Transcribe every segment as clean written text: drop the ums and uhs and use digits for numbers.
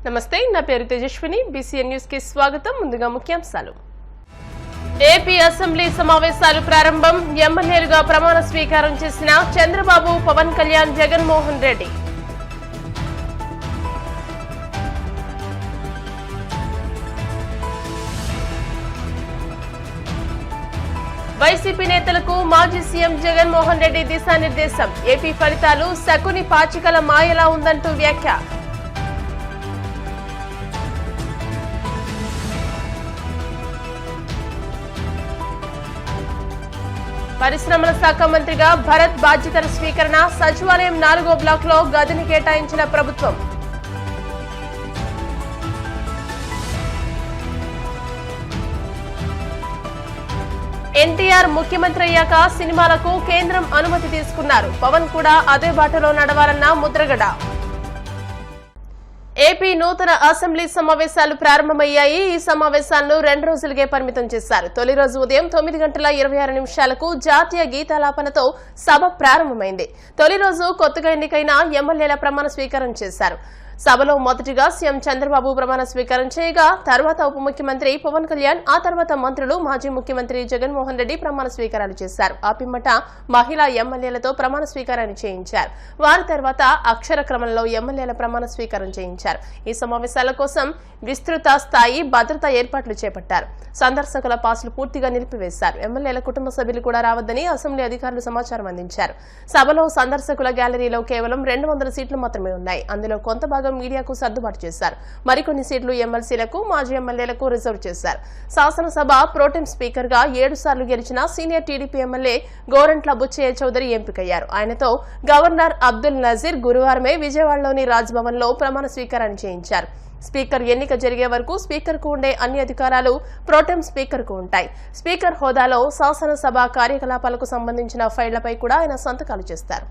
నమస్తే, నా పేరు తేజస్విని. బీసీఎన్ న్యూస్ కి స్వాగతం. ముందుగా ముఖ్యాంశాలు. ఏపీ అసెంబ్లీ సమావేశాలు ప్రారంభం. ఎమ్మెల్యేలుగా ప్రమాణ స్వీకారం చేసిన చంద్రబాబు, పవన్ కళ్యాణ్, జగన్మోహన్ రెడ్డి. వైసీపీ నేతలకు మాజీ సీఎం జగన్మోహన్ రెడ్డి దిశానిర్దేశం. ఏపీ ఫలితాలు శకుని పాచికల మాయలా ఉందంటూ వ్యాఖ్య. పరిశ్రమల శాఖ మంత్రిగా భరత్ బాధ్యతల స్వీకరణ. సచివాలయం 4వ బ్లాక్ లో గదిని కేటాయించిన ప్రభుత్వం. ఎన్టీఆర్ ముఖ్యమంత్రి అయ్యాక సినిమాలకు కేంద్రం అనుమతి తీసుకున్నారు. పవన్ కూడా అదే బాటలో నడవాలన్న ముద్రగడ. ఏపీ నూతన అసెంబ్లీ సమావేశాలు ప్రారంభమయ్యాయి. ఈ సమావేశాలను 2 రోజులకే పరిమితం చేశారు. తొలి రోజు ఉదయం 9:26 జాతీయ గీతాలాపనతో సభ ప్రారంభమైంది. తొలి రోజు కొత్తగా ఎన్నికైన ఎమ్మెల్యేల ప్రమాణ స్వీకారం చేశారు. సభలో మొదటిగా సీఎం చంద్రబాబు ప్రమాణ స్వీకారం చేయగా, తర్వాత ఉప ముఖ్యమంత్రి పవన్ కళ్యాణ్, ఆ తర్వాత మంత్రులు, మాజీ ముఖ్యమంత్రి జగన్మోహన్ రెడ్డి ప్రమాణ స్వీకారాలు చేశారు. ఆ పిమ్మట మహిళా ఎమ్మెల్యేలతో ప్రమాణ స్వీకారాన్ని చేయించారు. వారి తర్వాత అక్షర క్రమంలో ఎమ్మెల్యేల ప్రమాణ స్వీకారం చేయించారు. ఈ సమావేశాల కోసం విస్తృత స్థాయి భద్రతా ఏర్పాట్లు చేపట్టారు. సందర్శకుల పాసులు పూర్తిగా నిలిపివేశారు. ఎమ్మెల్యేల కుటుంబ సభ్యులు కూడా రావద్దని అసెంబ్లీ అధికారులు సమాచారం అందించారు. సభలో సందర్శకుల గ్యాలరీలో కేవలం 200 సీట్లు మాత్రమే ఉన్నాయి. అందులో కొంత భాగం మీడియాకు సర్దుబాటు చేశారు. మరికొన్ని సీట్లు ఎమ్మెల్సీలకు, మాజీ ఎమ్మెల్యేలకు రిజర్వ్ చేశారు. శాసనసభ ప్రోటెం స్పీకర్ గా 7 సార్లు గెలిచిన senior TDP MLA Gorantla Butchaiah Chowdary ఎంపికయ్యారు. ఆయనతో గవర్నర్ అబ్దుల్ నజీర్ గురువారమే విజయవాడలోని రాజ్భవన్ లో ప్రమాణ స్వీకారాన్ని చేయించారు. స్పీకర్ ఎన్నిక జరిగే వరకు స్పీకర్ కు ఉండే అన్ని అధికారాలు ప్రోటెం స్పీకర్ కు ఉంటాయి. స్పీకర్ హోదాలో శాసనసభ కార్యకలాపాలకు సంబంధించిన ఫైళ్లపై కూడా ఆయన సంతకాలు చేస్తారు.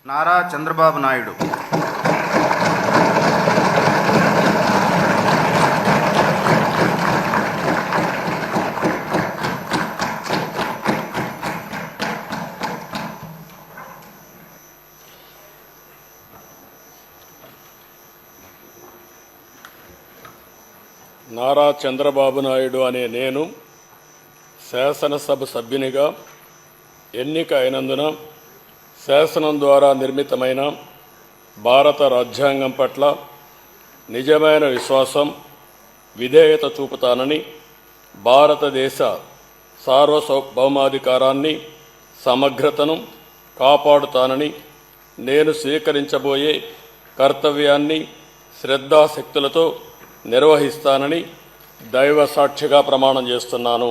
నారా చంద్రబాబు నాయుడు నారా చంద్రబాబు నాయుడు అనే నేను శాసనసభ సభ్యునిగా ఎన్నిక అయినందున శాసనం ద్వారా నిర్మితమైన భారత రాజ్యాంగం పట్ల నిజమైన విశ్వాసం, విధేయత చూపుతానని, భారతదేశ సార్వభౌమాధికారాన్ని, సమగ్రతను కాపాడుతానని, నేను స్వీకరించబోయే కర్తవ్యాన్ని శ్రద్ధాశక్తులతో నిర్వహిస్తానని దైవ సాక్షిగా ప్రమాణం చేస్తున్నాను.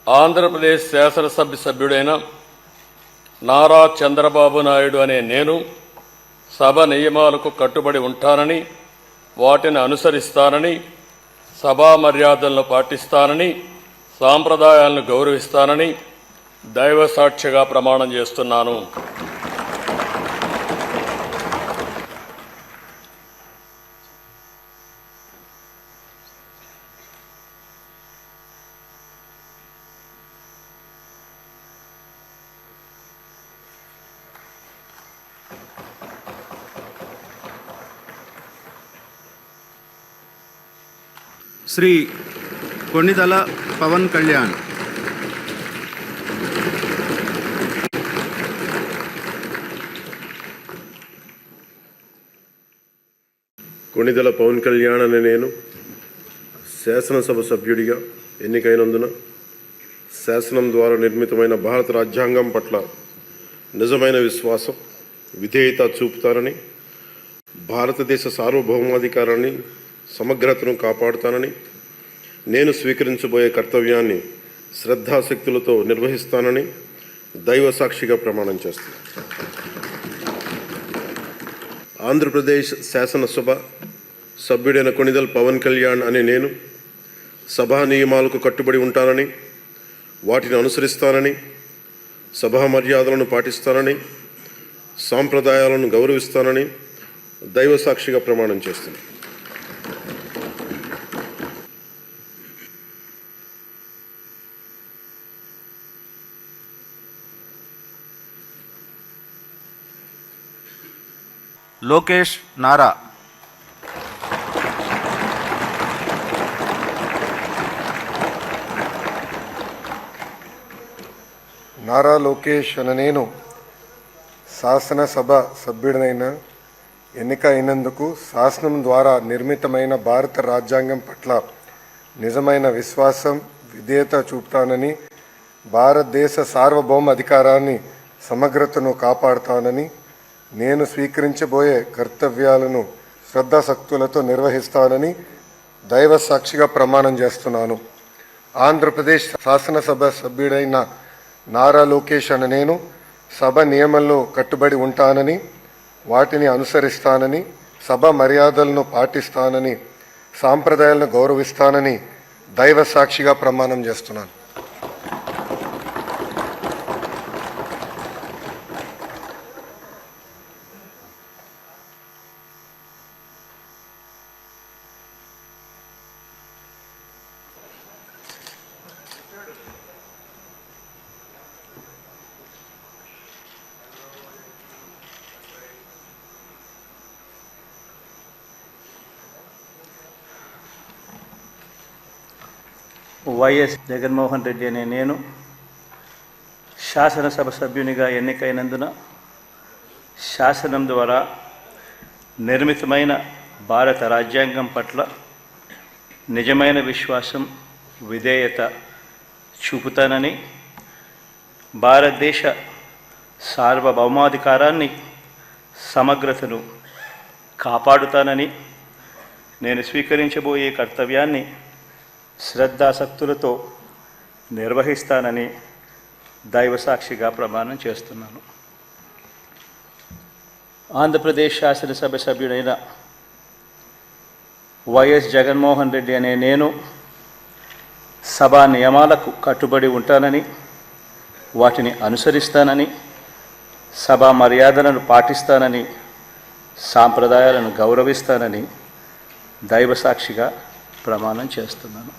ఆంధ్రప్రదేశ్ శాసనసభ సభ్యుడైన నారా చంద్రబాబు నాయుడు అనే నేను సభ నియమాలకు కట్టుబడి ఉంటానని, వాటిని అనుసరిస్తానని, సభా మర్యాదలను పాటిస్తానని, సాంప్రదాయాలను గౌరవిస్తానని దైవ సాక్షిగా ప్రమాణం చేస్తున్నాను. శ్రీ కొణిదల పవన్ కళ్యాణ్. కొణిదెల పవన్ కళ్యాణ్ అనే నేను శాసనసభ సభ్యుడిగా ఎన్నికైనందున శాసనం ద్వారా నిర్మితమైన భారత రాజ్యాంగం పట్ల నిజమైన విశ్వాసం, విధేయత చూపుతానని, భారతదేశ సార్వభౌమాధికారాన్ని, సమగ్రతను కాపాడుతానని, నేను స్వీకరించబోయే కర్తవ్యాన్ని శ్రద్ధాశక్తులతో నిర్వహిస్తానని దైవ సాక్షిగా ప్రమాణం చేస్తాను. ఆంధ్రప్రదేశ్ శాసనసభ సభ్యుడైన కొణిదెల పవన్ కళ్యాణ్ అనే నేను సభా నియమాలకు కట్టుబడి ఉంటానని, వాటిని అనుసరిస్తానని, సభా మర్యాదలను పాటిస్తానని, సాంప్రదాయాలను గౌరవిస్తానని దైవ సాక్షిగా ప్రమాణం చేస్తున్నాను. లోకేష్ నారా. నారా లోకేష్ అనే నేను శాసనసభ సభ్యుడినైన ఎన్నిక అయినందుకు శాసనం ద్వారా నిర్మితమైన భారత రాజ్యాంగం పట్ల నిజమైన విశ్వాసం విధేయత చూపుతానని, భారతదేశ సార్వభౌమ అధికారాన్ని సమగ్రతను కాపాడుతానని, నేను స్వీకరించబోయే కర్తవ్యాలను శ్రద్ధాశక్తులతో నిర్వహిస్తానని దైవ సాక్షిగా ప్రమాణం చేస్తున్నాను. ఆంధ్రప్రదేశ్ శాసనసభ సభ్యుడైన నారా లోకేష్ అనే నేను సభ నియమంలో కట్టుబడి ఉంటానని, వాటిని అనుసరిస్తానని, సభ మర్యాదలను పాటిస్తానని, సాంప్రదాయాలను గౌరవిస్తానని దైవ సాక్షిగా ప్రమాణం చేస్తున్నాను. వైఎస్ జగన్మోహన్ రెడ్డి అనే నేను శాసనసభ సభ్యునిగా ఎన్నికైనందున శాసనం ద్వారా నిర్మితమైన భారత రాజ్యాంగం పట్ల నిజమైన విశ్వాసం విధేయత చూపుతానని, భారతదేశ సార్వభౌమాధికారాన్ని సమగ్రతను కాపాడుతానని, నేను స్వీకరించబోయే కర్తవ్యాన్ని శ్రద్ధాశక్తులతో నిర్వహిస్తానని దైవసాక్షిగా ప్రమాణం చేస్తున్నాను. ఆంధ్రప్రదేశ్ శాసనసభ సభ్యుడైన వైఎస్ జగన్మోహన్ రెడ్డి అనే నేను సభా నియమాలకు కట్టుబడి ఉంటానని, వాటిని అనుసరిస్తానని, సభా మర్యాదలను పాటిస్తానని, సాంప్రదాయాలను గౌరవిస్తానని దైవసాక్షిగా ప్రమాణం చేస్తున్నాను.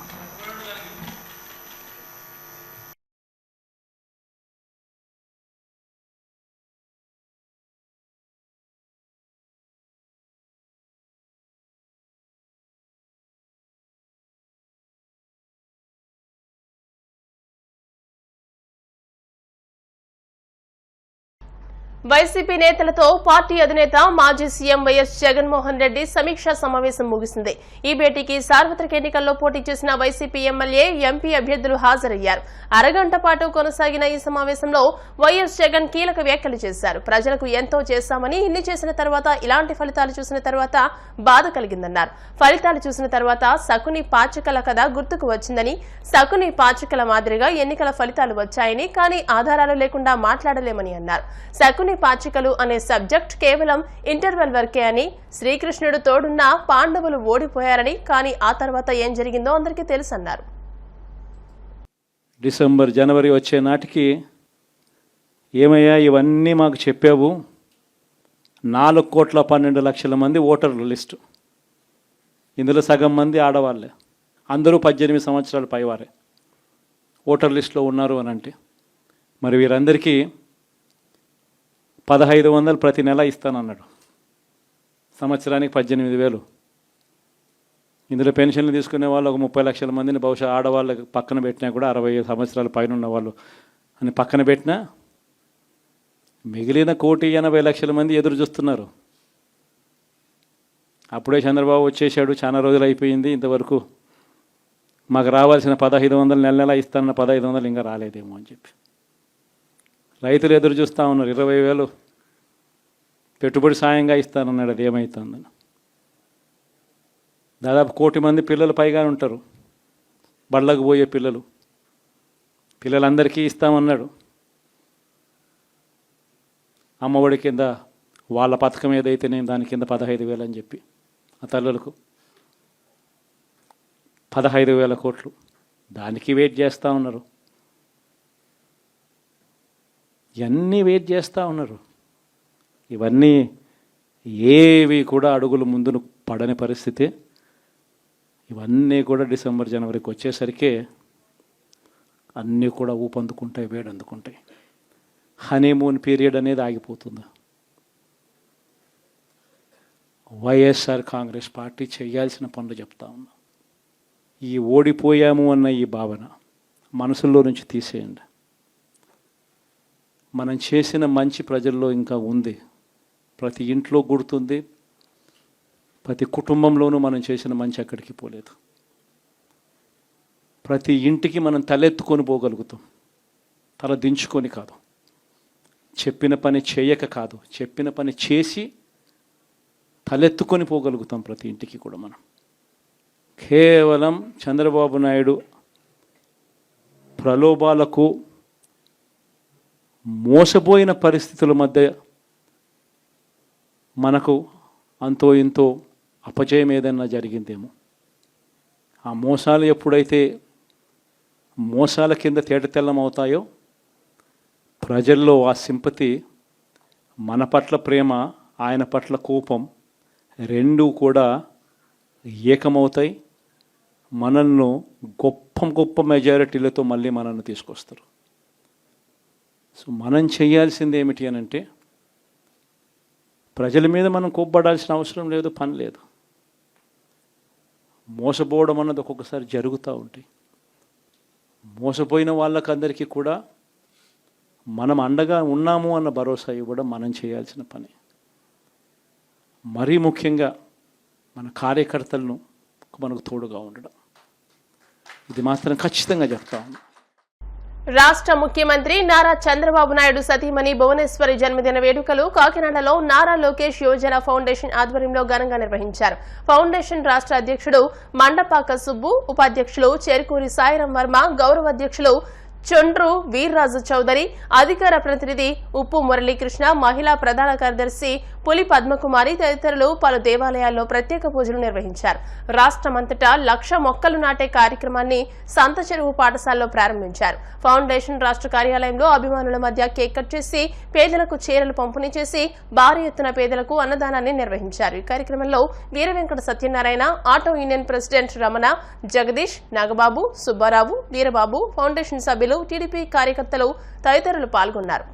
వైసీపీ నేతలతో పార్టీ అధినేత మాజీ సీఎం వైఎస్ జగన్మోహన్ రెడ్డి సమీక్షా సమావేశం ముగిసింది. ఈ భేటీకి సార్వత్రిక ఎన్నికల్లో పోటీ చేసిన వైసీపీ ఎమ్మెల్యే, ఎంపీ అభ్యర్థులు హాజరయ్యారు. అరగంట పాటు కొనసాగిన ఈ సమావేశంలో వైఎస్ జగన్ కీలక వ్యాఖ్యలు చేశారు. ప్రజలకు ఎంతో చేశామని, ఇన్ని చేసిన తర్వాత ఇలాంటి ఫలితాలు చూసిన తర్వాత బాధ కలిగిందన్నారు. ఫలితాలు చూసిన తర్వాత శకుని పాచికల కథ గుర్తుకు వచ్చిందని, శకుని పాచికల మాదిరిగా ఎన్నికల ఫలితాలు వచ్చాయని, కానీ ఆధారాలు లేకుండా మాట్లాడలేమని అన్నారు. శకుని పాచికలు అనే సబ్జెక్ట్ కేవలం ఇంటర్వెల్ వరకే అని, శ్రీకృష్ణుడు తోడున్న పాండవులు ఓడిపోయారని, కానీ ఆ తర్వాత ఏం జరిగిందో అందరికీ తెలుసన్నారు. డిసెంబర్ జనవరి వచ్చే నాటికి ఏమయ్యా ఇవన్నీ మాకు చెప్పావు, 4,12,00,000 మంది ఓటర్ల లిస్టు, ఇందులో సగం మంది ఆడవాళ్ళే, అందరూ 18 సంవత్సరాల పైవారే ఓటర్ లిస్టులో ఉన్నారు అని అంటే, మరి వీరందరికీ 1,500 ప్రతి నెల ఇస్తానన్నాడు. సంవత్సరానికి 18,000. ఇందులో పెన్షన్లు తీసుకునే వాళ్ళు ఒక 30 లక్షల మందిని బహుశా ఆడవాళ్ళకి పక్కన పెట్టినా కూడా 60 సంవత్సరాల పైన ఉన్న వాళ్ళు అని పక్కన పెట్టినా మిగిలిన 1,80,00,000 మంది ఎదురు చూస్తున్నారు. అప్పుడే చంద్రబాబు వచ్చేసాడు, చాలా రోజులు అయిపోయింది, ఇంతవరకు మాకు రావాల్సిన 1,500 నెల నెల ఇస్తానన్న 1,500 ఇంకా రాలేదేమో అని చెప్పి రైతులు ఎదురు చూస్తూ ఉన్నారు. 20,000 పెట్టుబడి సాయంగా ఇస్తానన్నాడు, అది ఏమవుతుందని. దాదాపు 1,00,000 మంది పిల్లలు పైగా ఉంటారు, బళ్ళకు పోయే పిల్లలందరికీ ఇస్తామన్నాడు. అమ్మఒడి కింద వాళ్ళ పథకం ఏదైతే నేను దాని కింద 15,000 అని చెప్పి ఆ తల్లులకు 15,000 కోట్లు దానికి వెయిట్ చేస్తూ ఉన్నారు. ఇవన్నీ వెయిట్ చేస్తూ ఉన్నారు. ఇవన్నీ ఏవి కూడా అడుగులు ముందును పడని పరిస్థితి. ఇవన్నీ కూడా డిసెంబర్ జనవరికి వచ్చేసరికి అన్నీ కూడా ఊపందుకుంటాయి, వేడందుకుంటాయి. హనీమూన్ పీరియడ్ అనేది ఆగిపోతుంది. వైఎస్ఆర్ కాంగ్రెస్ పార్టీ చేయాల్సిన పనులు చెప్తా ఉన్నా. ఈ ఓడిపోయాము అన్న ఈ భావన మనసులో నుంచి తీసేయండి. మనం చేసిన మంచి ప్రజల్లో ఇంకా ఉంది, ప్రతి ఇంట్లో గుర్తుంది, ప్రతి కుటుంబంలోనూ మనం చేసిన మంచి ఎక్కడికి పోలేదు. ప్రతి ఇంటికి మనం తలెత్తుకొని పోగలుగుతాం, తల దించుకొని కాదు, చెప్పిన పని చేయక కాదు, చెప్పిన పని చేసి తలెత్తుకొని పోగలుగుతాం ప్రతి ఇంటికి కూడా. మనం కేవలం చంద్రబాబు నాయుడు ప్రలోభాలకు మోసపోయిన పరిస్థితుల మధ్య మనకు అంతో ఇంతో అపజయం ఏదైనా జరిగిందేమో. ఆ మోసాలు ఎప్పుడైతే మోసాల కింద తేటతెల్లం అవుతాయో ప్రజల్లో ఆ సింపతి, మన పట్ల ప్రేమ, ఆయన పట్ల కోపం రెండూ కూడా ఏకమవుతాయి. మనల్ని గొప్ప మెజారిటీలతో మళ్ళీ మనల్ని తీసుకొస్తారు. సో మనం చేయాల్సింది ఏమిటి అని అంటే, ప్రజల మీద మనం కోప్పడాల్సిన అవసరం లేదు, పని లేదు. మోసపోవడం అన్నది ఒక్కొక్కసారి జరుగుతూ ఉంటాయి. మోసపోయిన వాళ్ళకందరికీ కూడా మనం అండగా ఉన్నాము అన్న భరోసా ఇవ్వడం మనం చేయాల్సిన పని. మరీ ముఖ్యంగా మన కార్యకర్తలను మనకు తోడుగా ఉండడం, ఇది మాత్రం ఖచ్చితంగా చెప్తా ఉన్నాం. రాష్ట్ర ముఖ్యమంత్రి నారా చంద్రబాబు నాయుడు సతీమణి భువనేశ్వరి జన్మదిన వేడుకలు కాకినాడలో నారా లోకేష్ యోజన ఫౌండేషన్ ఆధ్వర్యంలో ఘనంగా నిర్వహించారు. ఫౌండేషన్ రాష్ట్ర అధ్యక్షుడు మండపాక సుబ్బు, ఉపాధ్యక్షులు చెరుకూరి సాయిరాం వర్మ, గౌరవ అధ్యక్షులు చొండ్రు వీర్రాజు చౌదరి, అధికార ప్రతినిధి ఉప్పు మురళీకృష్ణ, మహిళా ప్రధాన కార్యదర్శి పులి పద్మకుమారి తదితరులు పలు దేవాలయాల్లో ప్రత్యేక పూజలు నిర్వహించారు. రాష్ట్రమంతటా 1,00,000 మొక్కలు నాటే కార్యక్రమాన్ని సంత చెరువు పాఠశాలలో ప్రారంభించారు. ఫౌండేషన్ రాష్ట్ర కార్యాలయంలో అభిమానుల మధ్య కేక్ కట్ చేసి పేదలకు చీరలు పంపిణీ చేసి భారీ ఎత్తున పేదలకు అన్నదానాన్ని నిర్వహించారు. ఈ కార్యక్రమంలో Veeravenkata Satyanarayana, auto union president Ramana, Jagadish, Nagababu, Subbarao, Veerababu, foundation సభ్యులు, టీడీపీ కార్యకర్తలు తదితరులు పాల్గొన్నారు.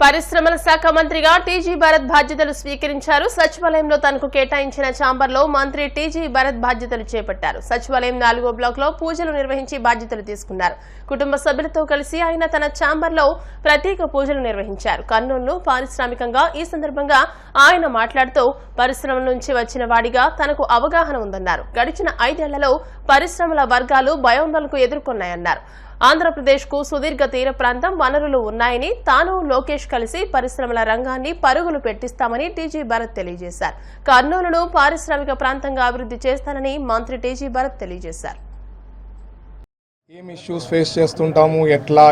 పరిశ్రమల శాఖ మంత్రిగా టీజీ భరత్ బాధ్యతలు స్వీకరించారు. సచివాలయంలో తనకు కేటాయించిన ఛాంబర్లో మంత్రి టీజీ భరత్ బాధ్యతలు చేపట్టారు. సచివాలయం 4వ బ్లాక్లో పూజలు నిర్వహించి బాధ్యతలు తీసుకున్నారు. కుటుంబ సభ్యులతో కలిసి ఆయన తన ఛాంబర్లో ప్రత్యేక పూజలు నిర్వహించారు. కర్నూలులో పారిశ్రామికంగా ఈ సందర్భంగా ఆయన మాట్లాడుతూ పరిశ్రమల నుంచి వచ్చిన వాడిగా తనకు అవగాహన ఉందన్నారు. గడిచిన 5 ఏళ్లలో పరిశ్రమల వర్గాలు భయోందనలకు ఎదుర్కొన్నాయన్నారు. ఆంధ్రప్రదేశ్కు సుదీర్ఘ తీర ప్రాంతం, వనరులు ఉన్నాయని, తాను లోకేష్ కలిసి పరిశ్రమల రంగాన్ని పరుగులు పెట్టిస్తామని టీజీ భరత్ తెలియజేశారు. కర్నూలును పారిశ్రామిక ప్రాంతంగా అభివృద్ధి చేస్తానని మంత్రి టీజీ భరత్ తెలియజేశారు. ఏం ఇష్యూస్ ఫేస్ చేస్తుంటాము, ఎట్లా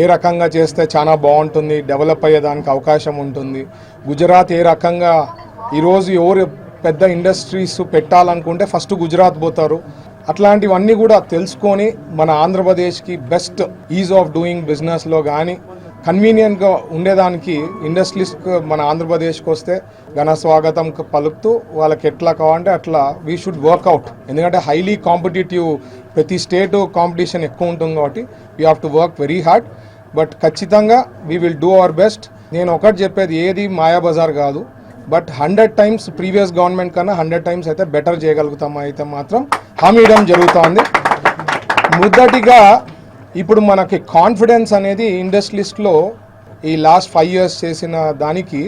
ఏ రకంగా చేస్తే చాలా బాగుంటుంది, డెవలప్ అయ్యేదానికి అవకాశం ఉంటుంది. గుజరాత్ ఏ రకంగా ఈరోజు ఎవరు పెద్ద ఇండస్ట్రీస్ పెట్టాలనుకుంటే ఫస్ట్ గుజరాత్ పోతారు. అట్లాంటివన్నీ కూడా తెలుసుకొని మన ఆంధ్రప్రదేశ్కి బెస్ట్ ఈజ్ ఆఫ్ డూయింగ్ బిజినెస్లో కానీ కన్వీనియంట్గా ఉండేదానికి ఇండస్ట్రీస్కి మన ఆంధ్రప్రదేశ్కి వస్తే ఘన స్వాగతం పలుకుతూ వాళ్ళకి ఎట్లా కావాలంటే అట్లా వీ షుడ్ వర్క్అవుట్. ఎందుకంటే హైలీ కాంపిటేటివ్, ప్రతి స్టేట్ కాంపిటీషన్ ఎక్కువ ఉంటుంది కాబట్టి we have to work very hard. But ఖచ్చితంగా we will do our best. నేను ఒకటి చెప్పేది, ఏది మాయాబజార్ కాదు. బట్ 100 times ప్రీవియస్ గవర్నమెంట్ కన్నా 100 times అయితే బెటర్ చేయగలుగుతాం అయితే మాత్రం హామీ ఇవ్వడం జరుగుతుంది. మొదటిగా ఇప్పుడు మనకి కాన్ఫిడెన్స్ అనేది ఇండస్ట్రీస్లో ఈ లాస్ట్ 5 years చేసిన దానికి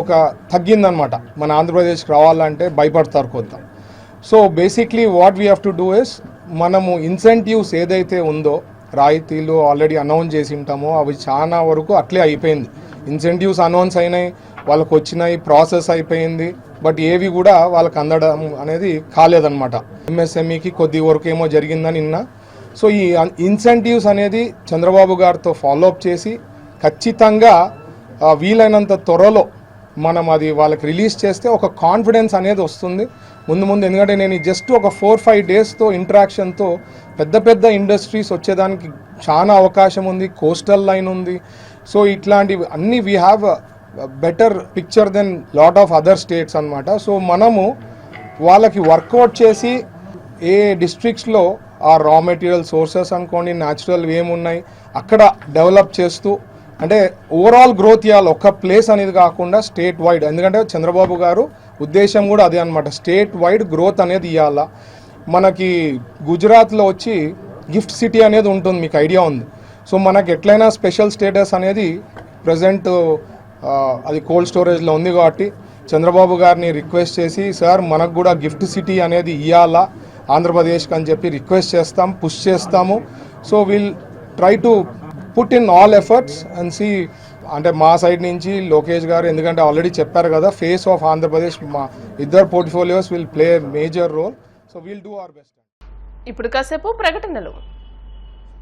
ఒక తగ్గిందనమాట. మన ఆంధ్రప్రదేశ్కి రావాలంటే భయపడతారు కొంత. So basically what we have to do is, మనము ఇన్సెంటివ్స్ ఏదైతే ఉందో రాయితీలు ఆల్రెడీ అనౌన్స్ చేసి ఉంటామో అవి చాలా వరకు అట్లే అయిపోయింది. ఇన్సెంటివ్స్ అనౌన్స్ అయినాయి, వాళ్ళకు వచ్చినాయి, ప్రాసెస్ అయిపోయింది. బట్ ఏవి కూడా వాళ్ళకి అందడం అనేది కాలేదన్నమాట. ఎంఎస్ఎంఈకి కొద్ది వరకు ఏమో జరిగిందని నిన్న. సో ఈ ఇన్సెంటివ్స్ అనేది చంద్రబాబు గారితో ఫాలోఅప్ చేసి ఖచ్చితంగా వీలైనంత త్వరలో మనం అది వాళ్ళకి రిలీజ్ చేస్తే ఒక కాన్ఫిడెన్స్ అనేది వస్తుంది ముందు. ఎందుకంటే నేను జస్ట్ ఒక 4-5 daysతో ఇంటరాక్షన్తో పెద్ద ఇండస్ట్రీస్ వచ్చేదానికి చాలా అవకాశం ఉంది. కోస్టల్ లైన్ ఉంది. సో ఇట్లాంటివి అన్నీ we have better picture then lot of other states అన్నమాట. సో మనము వాళ్ళకి వర్కౌట్ చేసి ఏ డిస్ట్రిక్ట్స్లో ఆ రా మెటీరియల్ సోర్సెస్ అనుకోండి, న్యాచురల్ ఏమున్నాయి అక్కడ డెవలప్ చేస్తూ అంటే ఓవరాల్ గ్రోత్ ఇవ్వాలి, ఒక్క ప్లేస్ అనేది కాకుండా స్టేట్ వైడ్. ఎందుకంటే చంద్రబాబు గారు ఉద్దేశం కూడా అదే అనమాట, స్టేట్ వైడ్ గ్రోత్ అనేది ఇవ్వాలా. మనకి గుజరాత్లో వచ్చి గిఫ్ట్ సిటీ అనేది ఉంటుంది, మీకు ఐడియా ఉంది. సో మనకి ఎట్లయినా స్పెషల్ స్టేటస్ అనేది ప్రజెంట్ అది కోల్డ్ స్టోరేజ్లో ఉంది కాబట్టి చంద్రబాబు గారిని రిక్వెస్ట్ చేసి, సార్ మనకు కూడా గిఫ్ట్ సిటీ అనేది ఇవ్వాలా ఆంధ్రప్రదేశ్కి అని చెప్పి రిక్వెస్ట్ చేస్తాం, పుష్ చేస్తాము. So will try to put in all efforts and see. అంటే మా సైడ్ నుంచి లోకేష్ గారు, ఎందుకంటే ఆల్రెడీ చెప్పారు కదా, ఫేస్ ఆఫ్ ఆంధ్రప్రదేశ్, మా ఇద్దరు portfolios will play major role. So will do our best. ఇప్పుడు కాసేపు ప్రకటనలు.